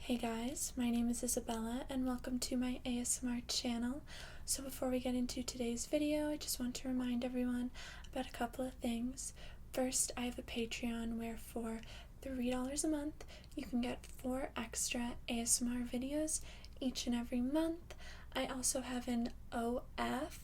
Hey guys, my name is Isabella and welcome to my ASMR channel. So before we get into today's video, I just want to remind everyone about a couple of things. First, I have a Patreon where for $3 a month, you can get 4 extra ASMR videos each and every month. I also have an OF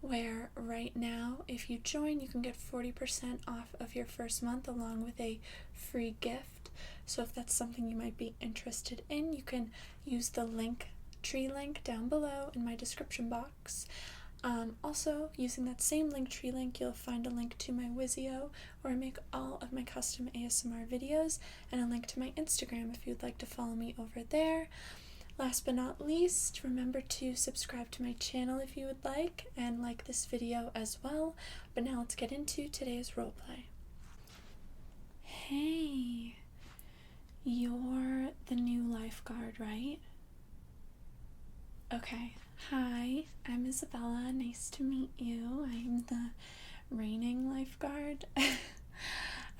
where right now, if you join, you can get 40% off of your first month along with a free gift. So if that's something you might be interested in, you can use the Linktree link down below in my description box. Also, using that same Linktree link, you'll find a link to my Vizio, where I make all of my custom ASMR videos, and a link to my Instagram if you'd like to follow me over there. Last but not least, remember to subscribe to my channel if you would and like this video as well. But now let's get into today's roleplay. Hey, you're the new lifeguard, right? Okay. Hi, I'm Isabella. Nice to meet you. I'm the reigning lifeguard.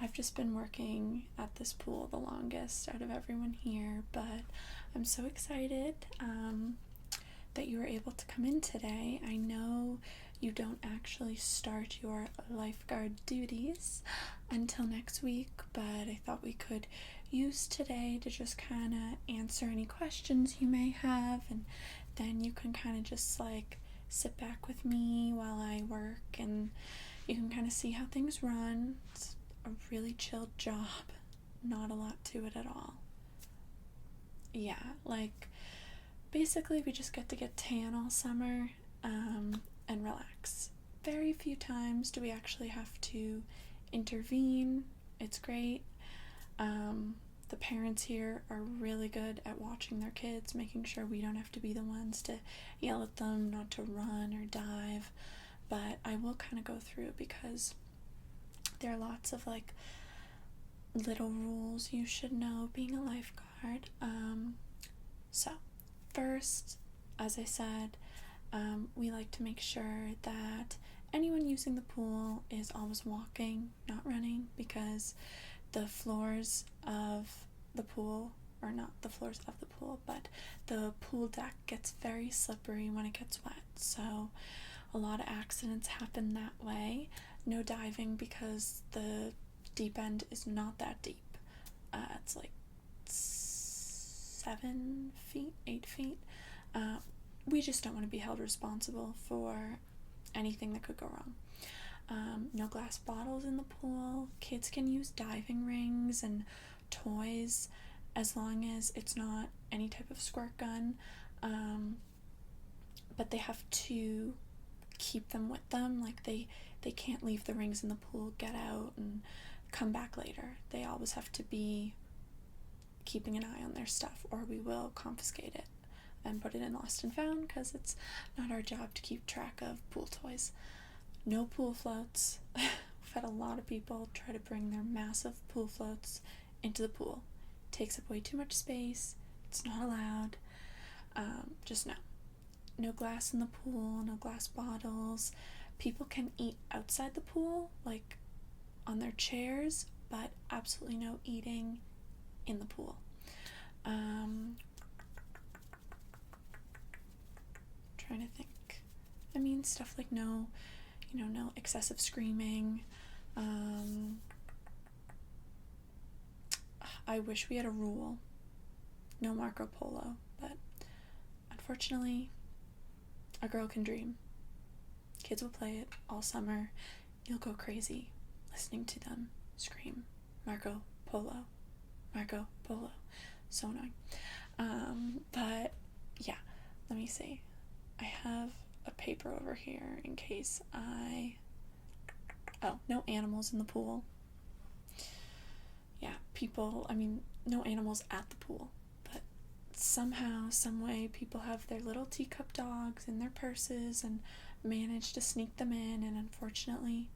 I've just been working at this pool the longest out of everyone here, but I'm so excited that you were able to come in today. I know you don't actually start your lifeguard duties until next week, but I thought we could use today to just kind of answer any questions you may have, and then you can kind of just sit back with me while I work and you can kind of see how things run. It's a really chilled job, not a lot to it at all. Yeah, basically we just get to get tan all summer and relax. Very few times do we actually have to intervene. It's great. The parents here are really good at watching their kids, making sure we don't have to be the ones to yell at them not to run or dive. But I will kind of go through because there are lots of little rules you should know being a lifeguard. So first, as I said, we like to make sure that anyone using the pool is always walking, not running, because the floors of the pool, or not the floors of the pool, but the pool deck gets very slippery when it gets wet. So a lot of accidents happen that way. No diving because the deep end is not that deep. It's 7 feet, 8 feet. We just don't want to be held responsible for anything that could go wrong. No glass bottles in the pool. Kids can use diving rings and toys as long as it's not any type of squirt gun. But they have to keep them with them. They can't leave the rings in the pool, get out, and come back later. They always have to be keeping an eye on their stuff, or we will confiscate it and put it in lost and found, because it's not our job to keep track of pool toys. No pool floats. We've had a lot of people try to bring their massive pool floats into the pool. It takes up way too much space. It's not allowed. Just no. No glass in the pool, no glass bottles. People can eat outside the pool, on their chairs, but absolutely no eating in the pool. Trying to think. Stuff like no excessive screaming. I wish we had a rule. No Marco Polo, but unfortunately, a girl can dream. Kids will play it all summer. You'll go crazy listening to them scream, Marco Polo, Marco Polo. So annoying. But yeah, let me see. I have a paper over here in case no animals in the pool. Yeah, no animals at the pool, but somehow, some way, people have their little teacup dogs in their purses and manage to sneak them in, and unfortunately,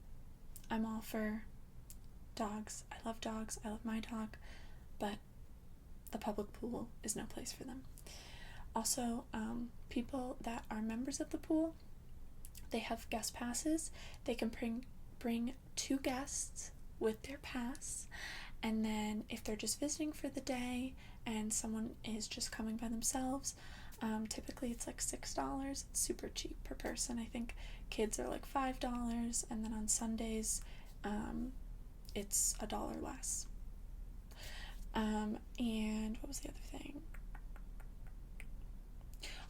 I'm all for dogs. I love dogs. I love my dog, but the public pool is no place for them. Also, people that are members of the pool, they have guest passes. They can bring 2 guests with their pass, And then if they're just visiting for the day and someone is just coming by themselves, typically it's like $6. It's super cheap per person. I think kids are like $5, and then on Sundays it's $1 less. And what was the other thing?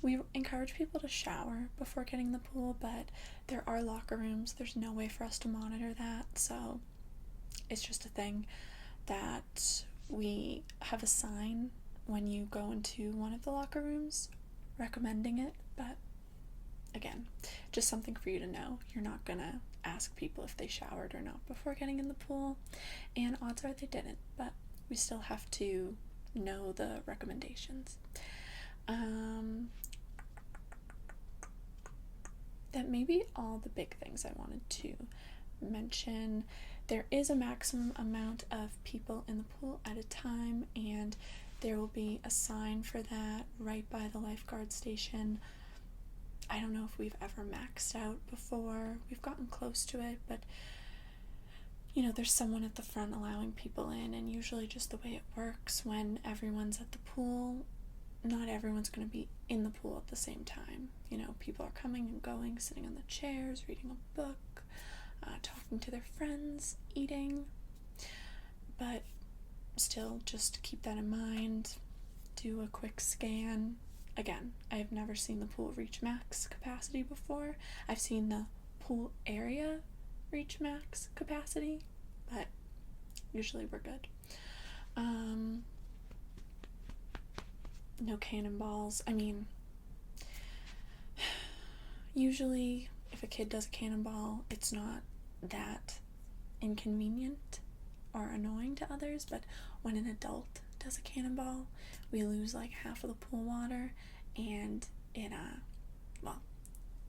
We encourage people to shower before getting in the pool, but there are locker rooms. There's no way for us to monitor that, so it's just a thing that we have a sign when you go into one of the locker rooms recommending it, but again, just something for you to know. You're not gonna ask people if they showered or not before getting in the pool, and odds are they didn't, but we still have to know the recommendations. That may be all the big things I wanted to mention. There is a maximum amount of people in the pool at a time, and there will be a sign for that right by the lifeguard station. I don't know if we've ever maxed out before. We've gotten close to it, but there's someone at the front allowing people in, and usually just the way it works when everyone's at the pool, not everyone's going to be in the pool at the same time. People are coming and going, sitting on the chairs, reading a book, talking to their friends, eating. But still, just keep that in mind. Do a quick scan. Again, I have never seen the pool reach max capacity before. I've seen the pool area reach max capacity, but usually we're good. No cannonballs. Usually if a kid does a cannonball, it's not that inconvenient or annoying to others, but when an adult does a cannonball, we lose like half of the pool water, and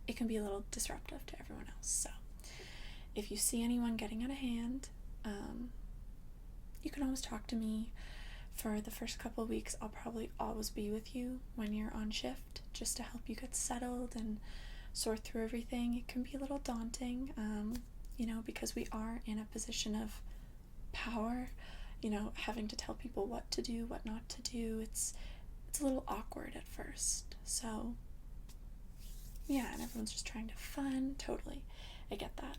it can be a little disruptive to everyone else. So if you see anyone getting out of hand, you can always talk to me. For the first couple of weeks, I'll probably always be with you when you're on shift, just to help you get settled and sort through everything. It can be a little daunting, because we are in a position of power, having to tell people what to do, what not to do. It's a little awkward at first. So, yeah, and everyone's just trying to have fun. Totally. I get that.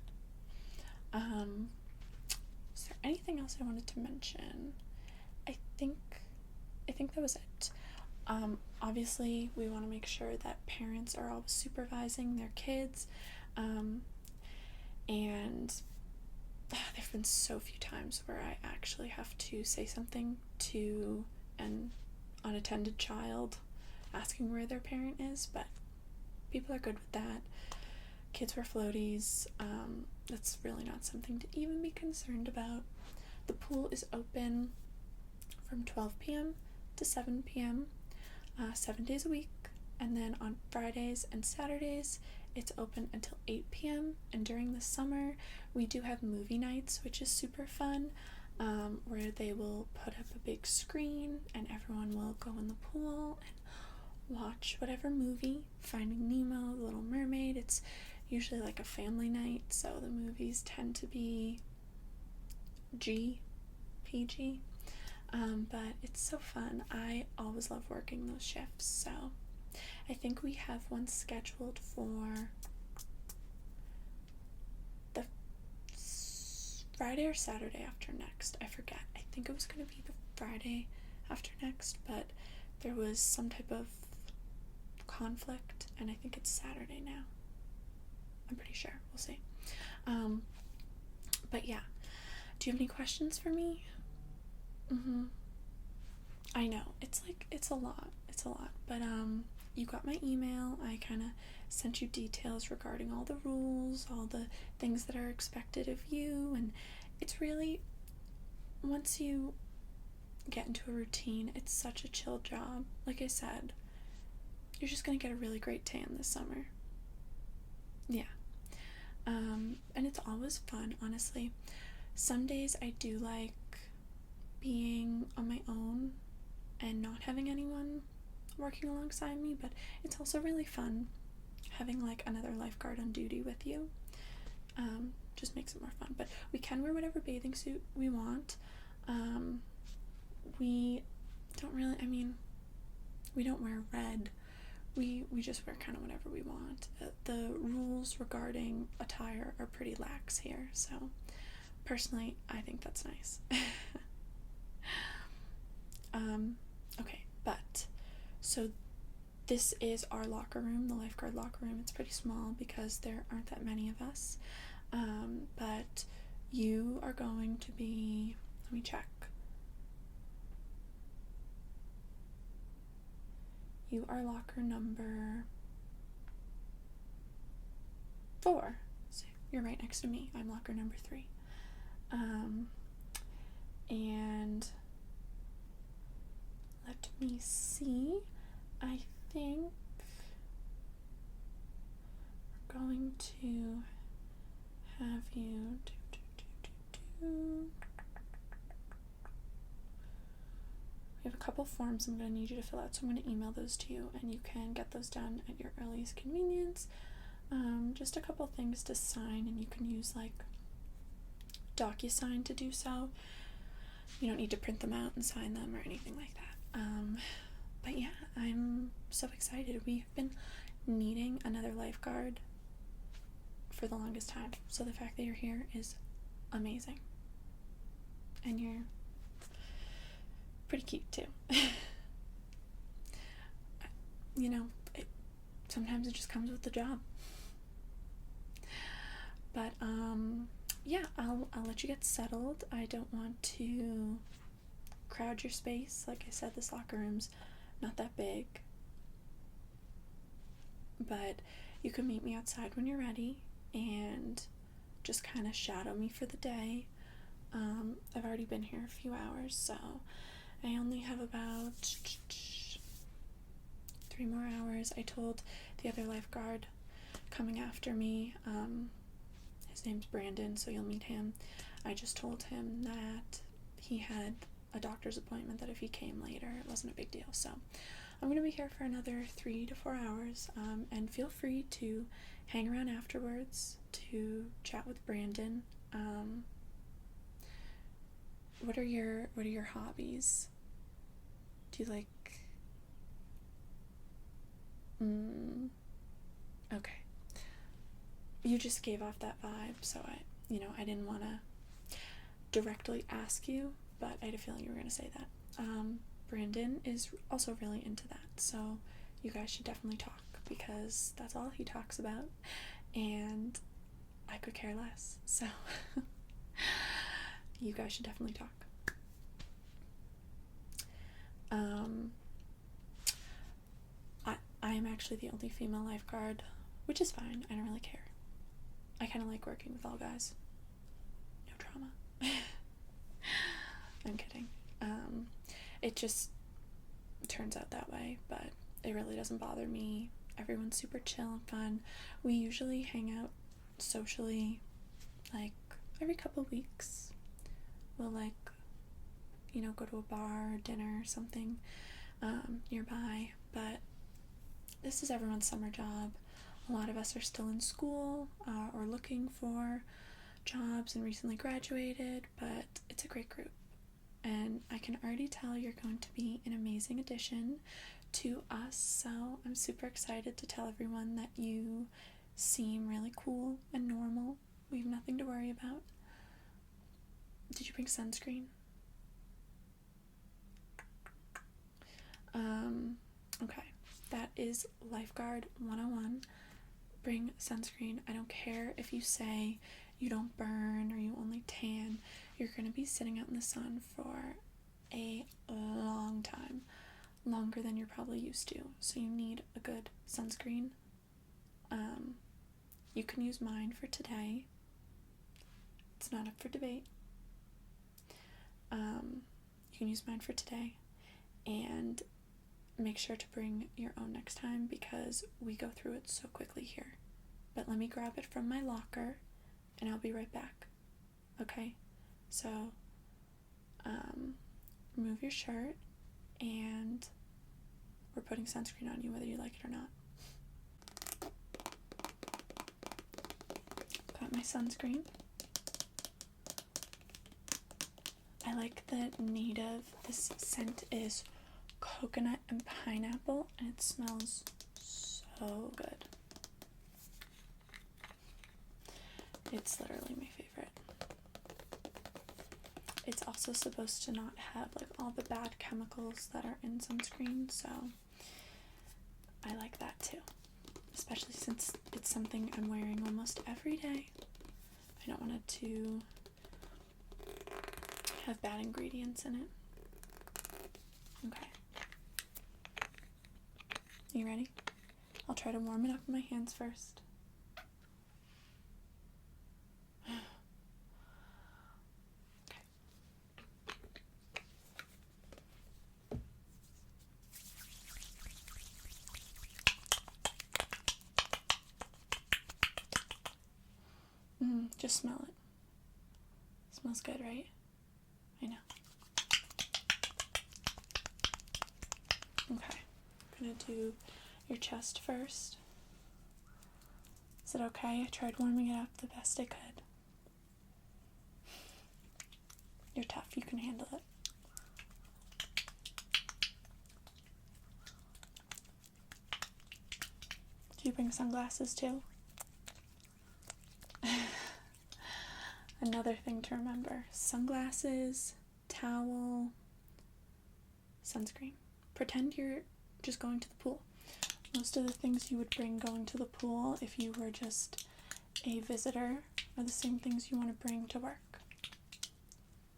Is there anything else I wanted to mention? I think that was it. Obviously, we want to make sure that parents are always supervising their kids, and there've been so few times where I actually have to say something to an unattended child asking where their parent is, but people are good with that. Kids wear floaties. That's really not something to even be concerned about. The pool is open from 12 p.m. to 7 p.m. 7 days a week, and then on Fridays and Saturdays it's open until 8 p.m. and during the summer we do have movie nights, which is super fun, where they will put up a big screen and everyone will go in the pool and watch whatever movie. Finding Nemo, The Little Mermaid. It's usually like a family night, so the movies tend to be PG. But it's so fun. I always love working those shifts, so I think we have one scheduled for the Friday or Saturday after next. I forget. I think it was going to be the Friday after next, but there was some type of conflict, and I think it's Saturday now. I'm pretty sure. We'll see. But yeah. Do you have any questions for me? I know, it's a lot, but you got my email. I kind of sent you details regarding all the rules, all the things that are expected of you, and it's really, once you get into a routine, it's such a chill job. Like I said, you're just gonna get a really great tan this summer. Yeah. And it's always fun, honestly. Some days I do like being on my own and not having anyone working alongside me, but it's also really fun having like another lifeguard on duty with you. Just makes it more fun. But we can wear whatever bathing suit we want. We don't really, we don't wear red. We just wear kind of whatever we want. The rules regarding attire are pretty lax here, so personally, I think that's nice. Okay, but, so this is our locker room, the lifeguard locker room. It's pretty small because there aren't that many of us, but you are going to be, let me check. You are locker number 4. So you're right next to me. I'm locker number 3. And let me see. I think we're going to have you We have a couple forms I'm going to need you to fill out, so I'm going to email those to you, and you can get those done at your earliest convenience. Just a couple things to sign, and you can use like DocuSign to do so. You don't need to print them out and sign them or anything like that. But yeah, I'm so excited. We've been needing another lifeguard for the longest time, so the fact that you're here is amazing. And you're pretty cute too. You know, sometimes it just comes with the job. But yeah, I'll let you get settled. I don't want to crowd your space. Like I said, this locker room's not that big. But you can meet me outside when you're ready and just kind of shadow me for the day. I've already been here a few hours, so I only have about 3 more hours. I told the other lifeguard coming after me, his name's Brandon, so you'll meet him. I just told him that he had a doctor's appointment, that if he came later, it wasn't a big deal. So I'm going to be here for another 3 to 4 hours, and feel free to hang around afterwards to chat with Brandon. What are your hobbies? Do you like... Okay. You just gave off that vibe, so I didn't want to directly ask you, but I had a feeling you were going to say that. Brandon is also really into that, so you guys should definitely talk, because that's all he talks about, and I could care less, so you guys should definitely talk. I am actually the only female lifeguard, which is fine. I don't really care. I kind of like working with all guys. No drama. I'm kidding. It just turns out that way, but it really doesn't bother me. Everyone's super chill and fun. We usually hang out socially like every couple of weeks. We'll go to a bar or dinner or something nearby, but this is everyone's summer job. A lot of us are still in school or looking for jobs and recently graduated, but it's a great group. And I can already tell you're going to be an amazing addition to us, so I'm super excited to tell everyone that you seem really cool and normal. We have nothing to worry about. Did you bring sunscreen? Okay. That is Lifeguard 101. Bring sunscreen. I don't care if you say you don't burn or you only tan. You're going to be sitting out in the sun for a long time. Longer than you're probably used to. So you need a good sunscreen. You can use mine for today. It's not up for debate. You can use mine for today. And make sure to bring your own next time, because we go through it so quickly here. But let me grab it from my locker and I'll be right back. Okay? So, remove your shirt, and we're putting sunscreen on you whether you like it or not. Got my sunscreen. I like the native. This scent is coconut and pineapple, and it smells so good. It's literally my favorite. It's also supposed to not have like all the bad chemicals that are in sunscreen, so I like that too. Especially since it's something I'm wearing almost every day. I don't want it to have bad ingredients in it. Okay. You ready? I'll try to warm it up in my hands first. Just smell it. Smells good, right? I know. Okay. I'm gonna do your chest first. Is it okay? I tried warming it up the best I could. You're tough. You can handle it. Do you bring sunglasses too? Another thing to remember: sunglasses, towel, sunscreen. Pretend you're just going to the pool. Most of the things you would bring going to the pool if you were just a visitor are the same things you want to bring to work.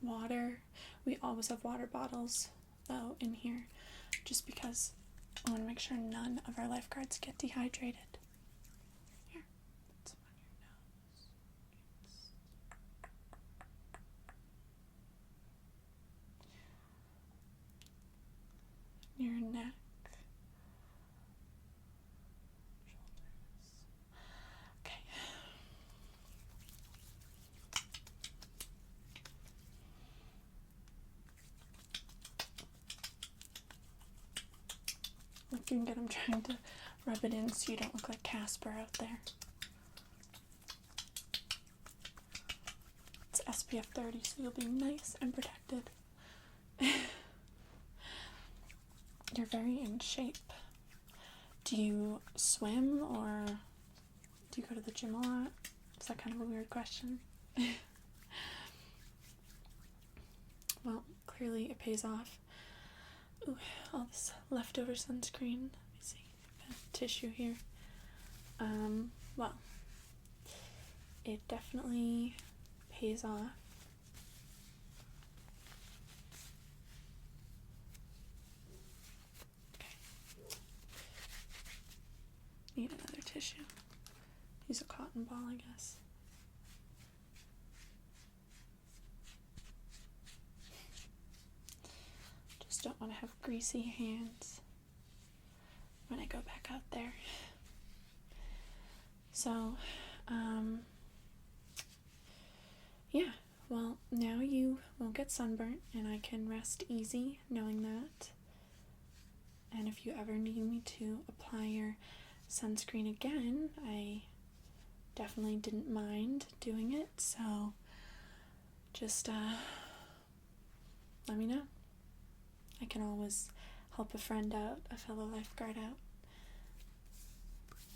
Water. We always have water bottles though in here, just because I want to make sure none of our lifeguards get dehydrated. Here, put some on your nose. Your neck. Okay. Looking good. I'm trying to rub it in so you don't look like Casper out there. It's SPF 30, so you'll be nice and protected. You're very in shape. Do you swim or do you go to the gym a lot? Is that kind of a weird question? Well, clearly it pays off. Ooh, all this leftover sunscreen. Let me see. I have tissue here. Well, it definitely pays off. Okay. Need another tissue. Use a cotton ball, I guess. Just don't want to have greasy hands when I go back out there. So, yeah, well, now you won't get sunburnt and I can rest easy knowing that. And if you ever need me to apply your sunscreen again, I definitely didn't mind doing it, so just let me know. I can always help a friend out, a fellow lifeguard out.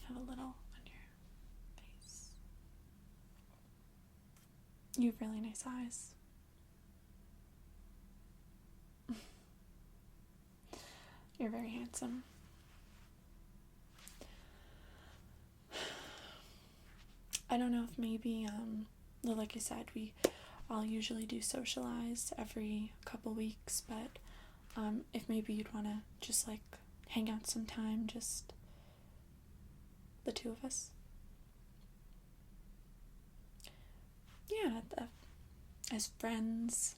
Have a little on your face. You have really nice eyes. You're very handsome. I don't know if maybe, well, like I said, I'll usually do socialize every couple weeks, but if maybe you'd want to just like hang out sometime, just the two of us. Yeah, as friends.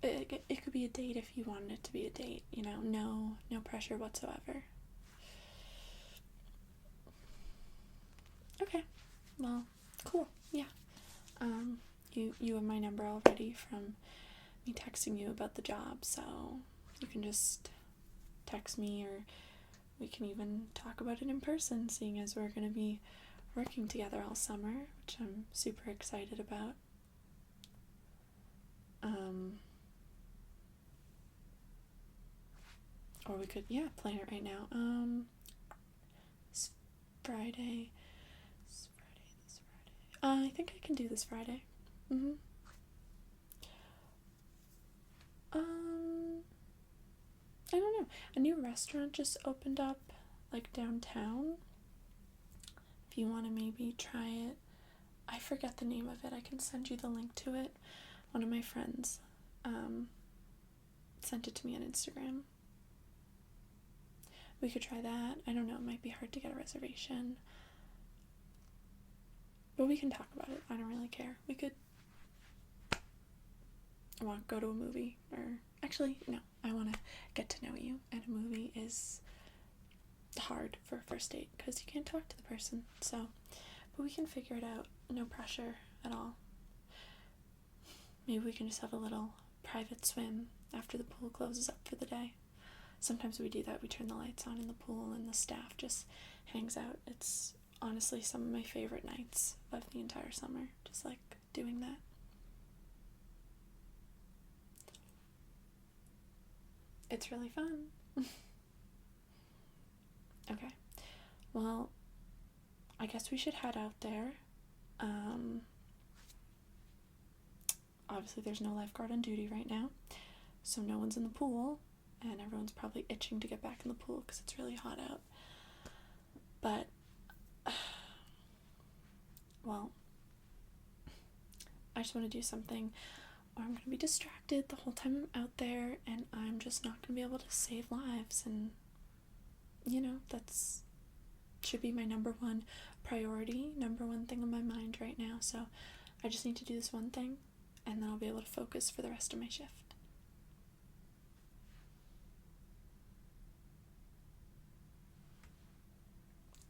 It could be a date if you wanted it to be a date, you know, no pressure whatsoever. Okay, well, cool, yeah. You have my number already from me texting you about the job, so you can just text me, or we can even talk about it in person, seeing as we're going to be working together all summer, which I'm super excited about. Or we could, plan it right now. It's Friday. This Friday. I think I can do this Friday. I don't know. A new restaurant just opened up, like, downtown. If you want to maybe try it. I forget the name of it. I can send you the link to it. One of my friends sent it to me on Instagram. We could try that. I don't know. It might be hard to get a reservation. But we can talk about it. I don't really care. We could want to go to a movie. Or actually, no. I want to get to know you. And a movie is hard for a first date because you can't talk to the person. So, but we can figure it out. No pressure at all. Maybe we can just have a little private swim after the pool closes up for the day. Sometimes we do that. We turn the lights on in the pool and the staff just hangs out. It's honestly some of my favorite nights of the entire summer. Just like doing that. It's really fun. Okay. Well, I guess we should head out there. Obviously there's no lifeguard on duty right now, so no one's in the pool, and everyone's probably itching to get back in the pool because it's really hot out. But, well, I just want to do something or I'm going to be distracted the whole time I'm out there, and I'm just not going to be able to save lives, and, that's should be my number one priority, number one thing on my mind right now, so I just need to do this one thing, and then I'll be able to focus for the rest of my shift.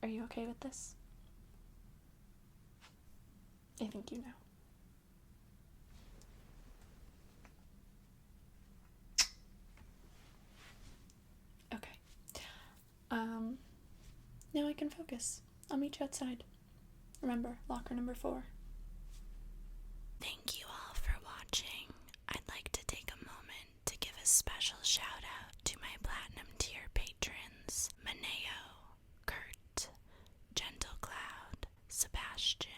Are you okay with this? I think you know. Okay. Now I can focus. I'll meet you outside. Remember, locker number 4. Thank you all for watching. I'd like to take a moment to give a special shout out to my Platinum tier patrons, Maneo, Kurt, Gentle Cloud, Sebastian,